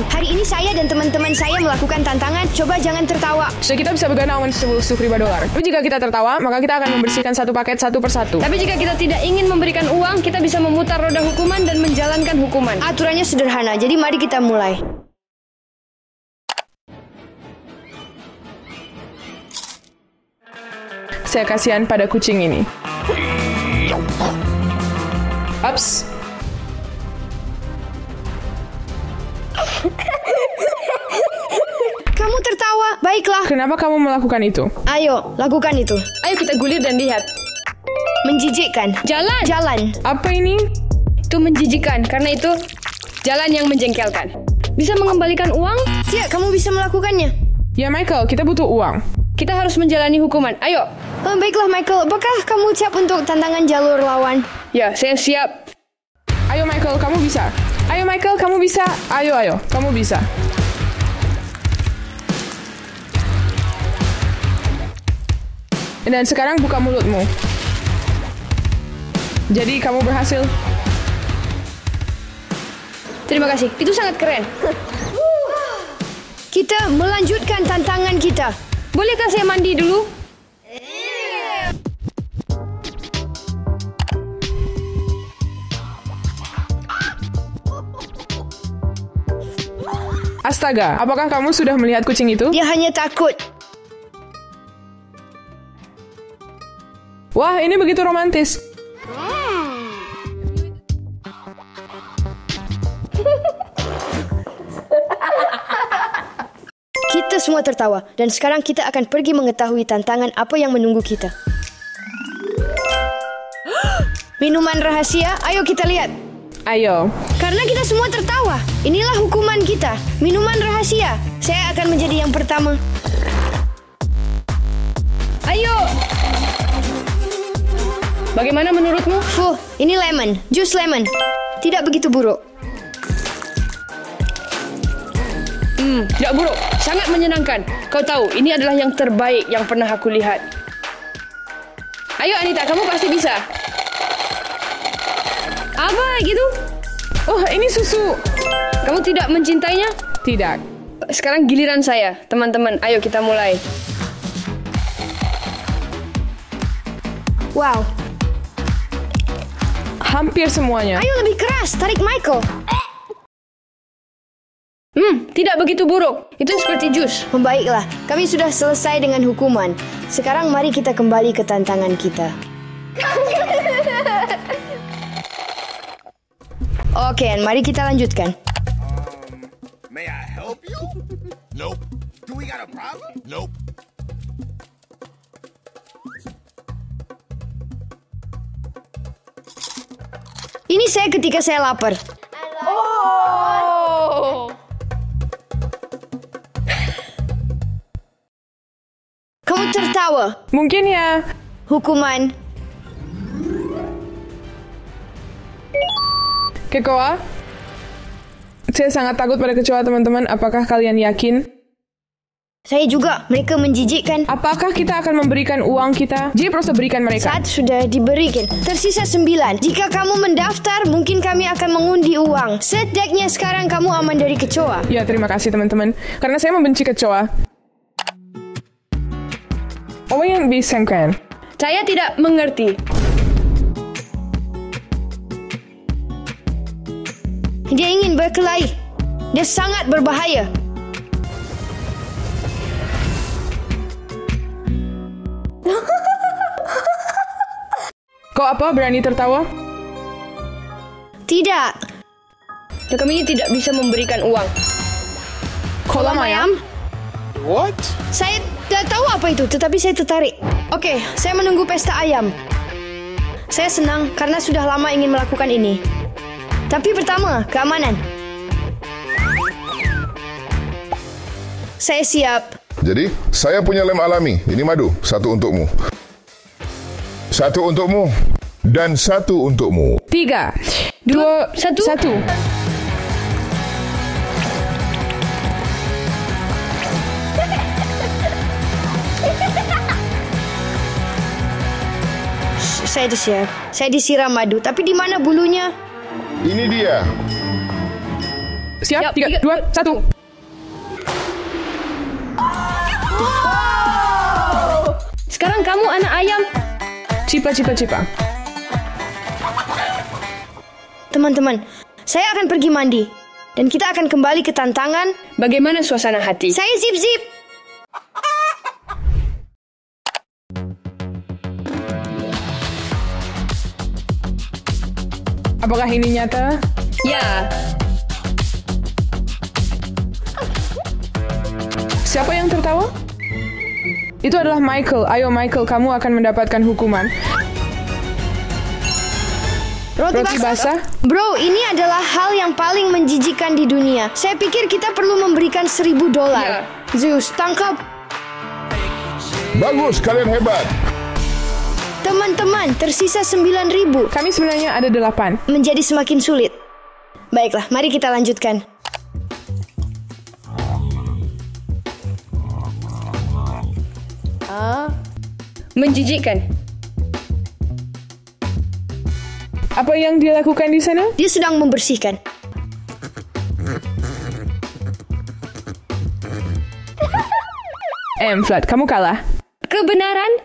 Hari ini saya dan teman-teman saya melakukan tantangan. Coba jangan tertawa. So, kita bisa bergana uang $10,000. Tapi jika kita tertawa, maka kita akan membersihkan satu paket satu persatu. Tapi jika kita tidak ingin memberikan uang, kita bisa memutar roda hukuman dan menjalankan hukuman. Aturannya sederhana, jadi mari kita mulai. Saya kasihan pada kucing ini. Ups. Kamu tertawa, baiklah. Kenapa kamu melakukan itu? Ayo, lakukan itu. Ayo kita gulir dan lihat. Menjijikkan. Jalan. Jalan. Apa ini? Itu menjijikan, karena itu jalan yang menjengkelkan. Bisa mengembalikan uang? Ya, kamu bisa melakukannya. Ya Michael, kita butuh uang. Kita harus menjalani hukuman. Ayo. Baiklah Michael, apakah kamu siap untuk tantangan jalur lawan? Ya, saya siap. Ayo Michael, kamu bisa. Ayo Michael, kamu bisa. Ayo, kamu bisa. Dan sekarang buka mulutmu. Jadi kamu berhasil. Terima kasih, itu sangat keren. Kita melanjutkan tantangan kita. Bolehkah saya mandi dulu? Astaga, apakah kamu sudah melihat kucing itu? Dia hanya takut. Wah, ini begitu romantis. Kita semua tertawa, dan sekarang kita akan pergi mengetahui tantangan apa yang menunggu kita. Minuman rahasia, ayo kita lihat. Ayo. Karena kita semua tertawa, inilah hukuman kita. Minuman rahasia. Saya akan menjadi yang pertama. Ayo. Bagaimana menurutmu? Ini lemon, jus lemon. Tidak begitu buruk. Tidak buruk, sangat menyenangkan. Kau tahu, ini adalah yang terbaik yang pernah aku lihat. Ayo Anita, kamu pasti bisa. Apa gitu? Oh, ini susu. Kamu tidak mencintainya? Tidak. Sekarang giliran saya, teman-teman. Ayo kita mulai. Wow. Hampir semuanya. Ayo lebih keras, tarik Michael. Tidak begitu buruk. Itu seperti jus. Baiklah, kami sudah selesai dengan hukuman. Sekarang mari kita kembali ke tantangan kita. Oke, mari kita lanjutkan. May I help you? Nope. Do we got a problem? Nope. Ini saya ketika saya lapar. Kamu tertawa. Mungkin ya. Hukuman. Kecoa? Saya sangat takut pada kecoa, teman-teman. Apakah kalian yakin? Saya juga, mereka menjijikkan. Apakah kita akan memberikan uang kita? Jadi proses berikan mereka. Saat sudah diberikan. Tersisa 9. Jika kamu mendaftar, mungkin kami akan mengundi uang. Setidaknya sekarang kamu aman dari kecoa. Ya, terima kasih teman-teman. Karena saya membenci kecoa. Oh, yang bisa kan? Saya tidak mengerti. Dia ingin berkelahi. Dia sangat berbahaya. Kau apa? Berani tertawa? Tidak. Dan kami tidak bisa memberikan uang. Kolam ayam? What? Saya tidak tahu apa itu, tetapi saya tertarik. Oke, saya menunggu pesta ayam. Saya senang karena sudah lama ingin melakukan ini. Tapi pertama, keamanan. Saya siap. Jadi, saya punya lem alami. Ini madu. 1 untukmu. 1 untukmu. Dan 1 untukmu. 3, 2, 1. Saya siap. Saya disiram madu. Tapi di mana bulunya? Ini dia. Siap? 3, 2, 1. Sekarang kamu anak ayam. Cipa. Teman-teman, saya akan pergi mandi. Dan kita akan kembali ke tantangan. Bagaimana suasana hati? Saya zip-zip. Apakah ini nyata? Ya. Siapa yang tertawa? Itu adalah Michael. Ayo Michael, kamu akan mendapatkan hukuman. Roti basah? Bro, ini adalah hal yang paling menjijikkan di dunia. Saya pikir kita perlu memberikan $1,000. Ya. Zeus, tangkap. Bagus, kalian hebat. Teman-teman, tersisa 9,000. Kami sebenarnya ada 8. Menjadi semakin sulit. Baiklah, mari kita lanjutkan. Menjijikkan. Apa yang dia lakukan di sana? Dia sedang membersihkan. Flat, kamu kalah. Kebenaran?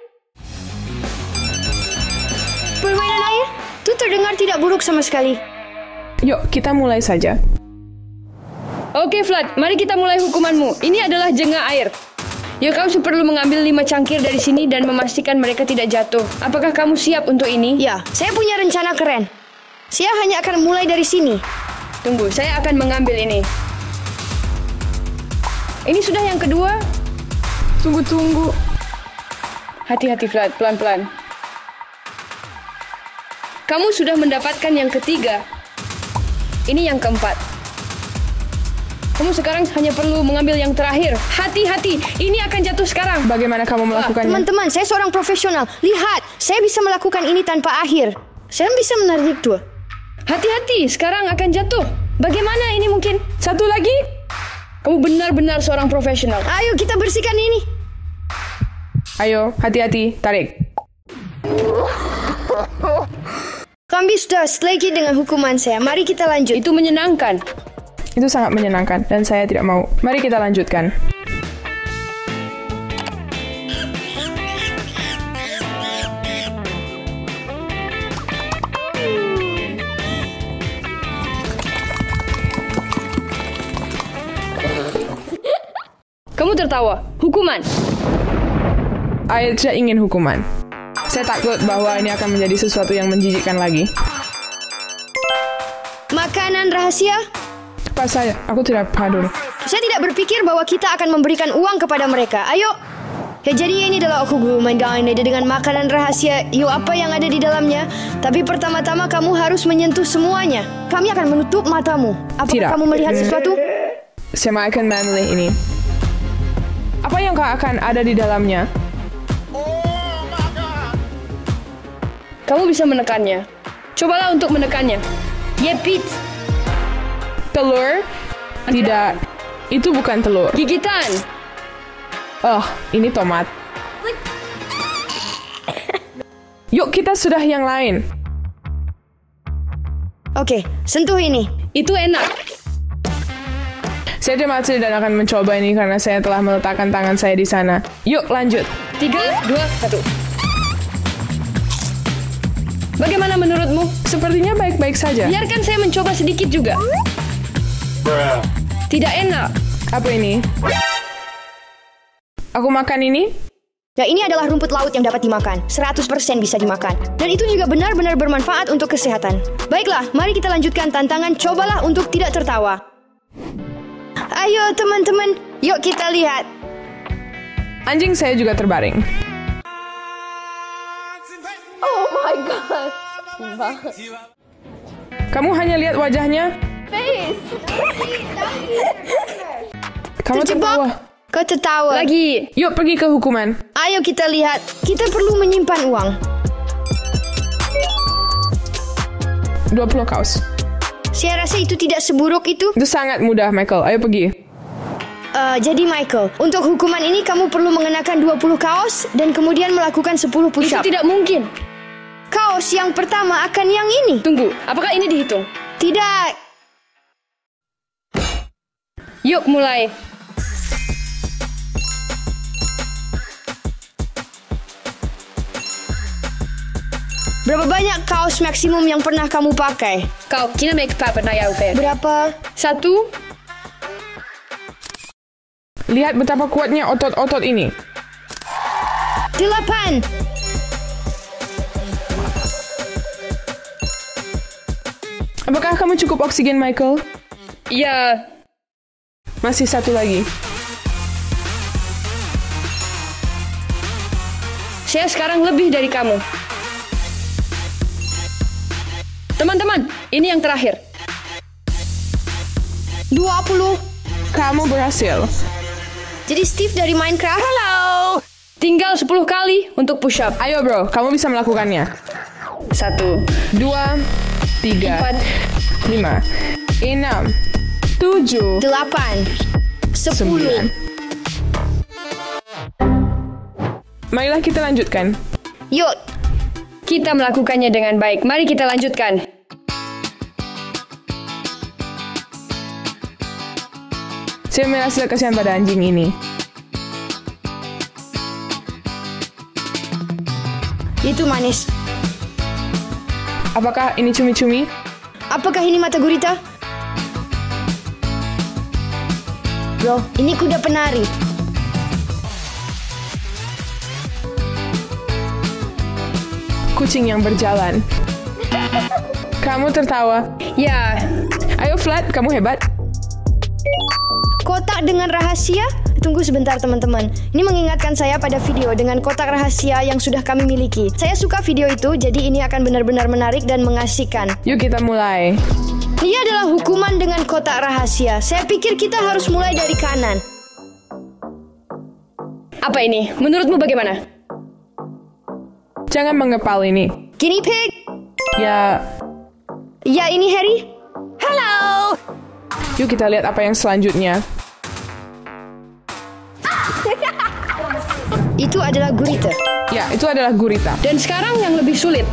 Permainan air? Itu terdengar tidak buruk sama sekali. Yuk, kita mulai saja. Oke, Flat. Mari kita mulai hukumanmu. Ini adalah jengah air. Ya, kamu perlu mengambil 5 cangkir dari sini dan memastikan mereka tidak jatuh. Apakah kamu siap untuk ini? Ya, saya punya rencana keren. Saya hanya akan mulai dari sini. Tunggu, saya akan mengambil ini. Ini sudah yang kedua. Tunggu. Hati-hati, Flat. Pelan-pelan. Kamu sudah mendapatkan yang ketiga. Ini yang keempat. Kamu sekarang hanya perlu mengambil yang terakhir. Hati-hati, ini akan jatuh sekarang. Bagaimana kamu melakukannya? Teman-teman, saya seorang profesional. Lihat, saya bisa melakukan ini tanpa akhir. Saya bisa menarik dua. Hati-hati, sekarang akan jatuh. Bagaimana ini mungkin? Satu lagi. Kamu benar-benar seorang profesional. Ayo kita bersihkan ini. Ayo, hati-hati, tarik. Kami sudah selesai dengan hukuman saya. Mari kita lanjut. Itu menyenangkan. Itu sangat menyenangkan dan saya tidak mau. Mari kita lanjutkan. Kamu tertawa. Hukuman. Saya tidak ingin hukuman. Saya takut bahwa ini akan menjadi sesuatu yang menjijikkan lagi. Makanan rahasia? Pas saya, aku tidak peduli. Saya tidak berpikir bahwa kita akan memberikan uang kepada mereka. Ayo. Ya, jadi ini adalah aku main dengan makanan rahasia. Yuk, apa yang ada di dalamnya? Tapi pertama-tama kamu harus menyentuh semuanya. Kami akan menutup matamu. Apakah Tidak. kamu melihat sesuatu? Saya akan memilih ini. Apa yang akan ada di dalamnya? Kamu bisa menekannya. Cobalah untuk menekannya. Yepit. Telur? Tidak. Itu bukan telur. Gigitan. Oh, ini tomat. Yuk, kita sudah yang lain. Oke, sentuh ini. Itu enak. Saya tidak dan akan mencoba ini karena saya telah meletakkan tangan saya di sana. Yuk, lanjut. 3, 2, 1. Bagaimana menurutmu? Sepertinya baik-baik saja. Biarkan saya mencoba sedikit juga. Tidak enak. Apa ini? Aku makan ini? Ya, ini adalah rumput laut yang dapat dimakan. 100% bisa dimakan. Dan itu juga benar-benar bermanfaat untuk kesehatan. Baiklah, mari kita lanjutkan tantangan. Cobalah untuk tidak tertawa. Ayo teman-teman, yuk kita lihat. Anjing saya juga terbaring. Oh my god. Kamu hanya lihat wajahnya? Kamu tertawa. Kau tertawa. Lagi. Yuk pergi ke hukuman. Ayo kita lihat. Kita perlu menyimpan uang. 20 kaos. Saya rasa itu tidak seburuk itu. Itu sangat mudah, Michael. Ayo pergi. Jadi Michael, untuk hukuman ini kamu perlu mengenakan 20 kaos dan kemudian melakukan 10 Itu push-up. tidak mungkin. Kaos yang pertama akan yang ini. Tunggu, apakah ini dihitung? Tidak. Yuk mulai. Berapa banyak kaos maksimum yang pernah kamu pakai? Kau kina make papa na ya upe. Berapa? 1. Lihat betapa kuatnya otot-otot ini. 8. Apakah kamu cukup oksigen, Michael? Ya, Masih 1 lagi. saya sekarang lebih dari kamu. Teman-teman, ini yang terakhir. 20. Kamu berhasil. Jadi Steve dari Minecraft. Halo. Tinggal 10 kali untuk push up. Ayo bro, kamu bisa melakukannya. 1, 2, 3, 4, 5, 6, 7, 8. 10. 9. Marilah kita lanjutkan. Yuk. Kita melakukannya dengan baik. Mari kita lanjutkan. Saya merasa kasihan pada anjing ini. Itu manis. Apakah ini cumi-cumi? Apakah ini mata gurita? Bro, ini kuda penari. Kucing yang berjalan. Kamu tertawa. Ya, Ayo Flat, kamu hebat. Kotak dengan rahasia? Tunggu sebentar teman-teman. Ini mengingatkan saya pada video dengan kotak rahasia yang sudah kami miliki. Saya suka video itu, jadi ini akan benar-benar menarik dan mengasihkan. Yuk kita mulai. Ini adalah hukuman dengan kotak rahasia. Saya pikir kita harus mulai dari kanan. apa ini? Menurutmu bagaimana? Jangan mengepal ini. Guinea pig? Ya, Ya, ini Harry. Halo. yuk kita lihat apa yang selanjutnya. Itu adalah gurita. Ya, itu adalah gurita. Dan sekarang yang lebih sulit.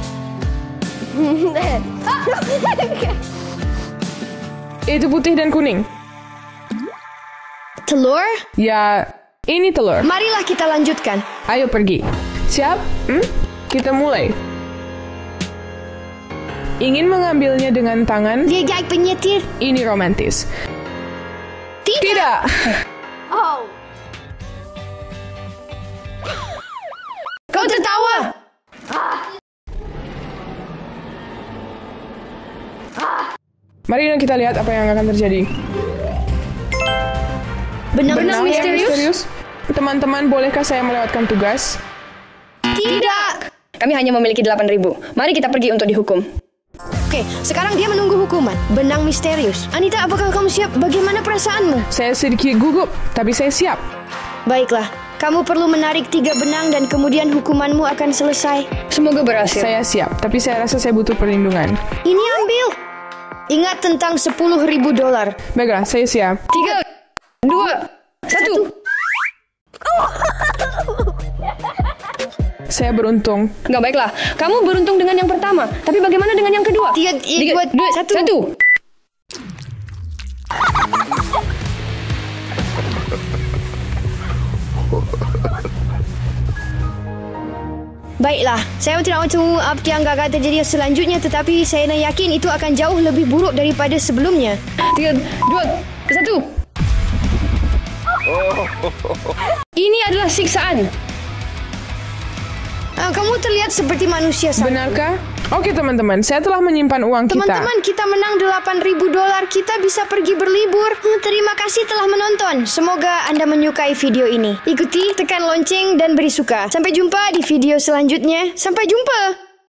Itu putih dan kuning. Telur? Ya, ini telur. Marilah kita lanjutkan. Ayo pergi. Siap? Kita mulai. Ingin mengambilnya dengan tangan? Dia penyetir. Ini romantis. Tidak. Oh. Kau tertawa. Mari kita lihat apa yang akan terjadi. Benang Benang yang misterius? Teman-teman, bolehkah saya melewatkan tugas? Tidak. Kami hanya memiliki 8.000. Mari kita pergi untuk dihukum. Oke, sekarang dia menunggu hukuman. Benang misterius. Anita, apakah kamu siap? Bagaimana perasaanmu? Saya sedikit gugup, tapi saya siap. Baiklah, kamu perlu menarik 3 benang dan kemudian hukumanmu akan selesai. Semoga berhasil. Saya siap, tapi saya rasa saya butuh perlindungan. Ini ambil. Ingat tentang $10.000. Baiklah, saya siap. 3, 2, 1. Saya beruntung. Enggak, baiklah. Kamu beruntung dengan yang pertama. Tapi bagaimana dengan yang kedua? 3, 2, 1. Baiklah, saya tidak mahu apa yang akan terjadi selanjutnya, tetapi saya yakin itu akan jauh lebih buruk daripada sebelumnya. 3, 2, 1. Ini adalah siksaan. Kamu terlihat seperti manusia sama. Benarkah? Oke teman-teman, saya telah menyimpan uang kita. Teman-teman, kita menang $8.000. Kita bisa pergi berlibur. Terima kasih telah menonton. Semoga Anda menyukai video ini. Ikuti, tekan lonceng, dan beri suka. Sampai jumpa di video selanjutnya. Sampai jumpa.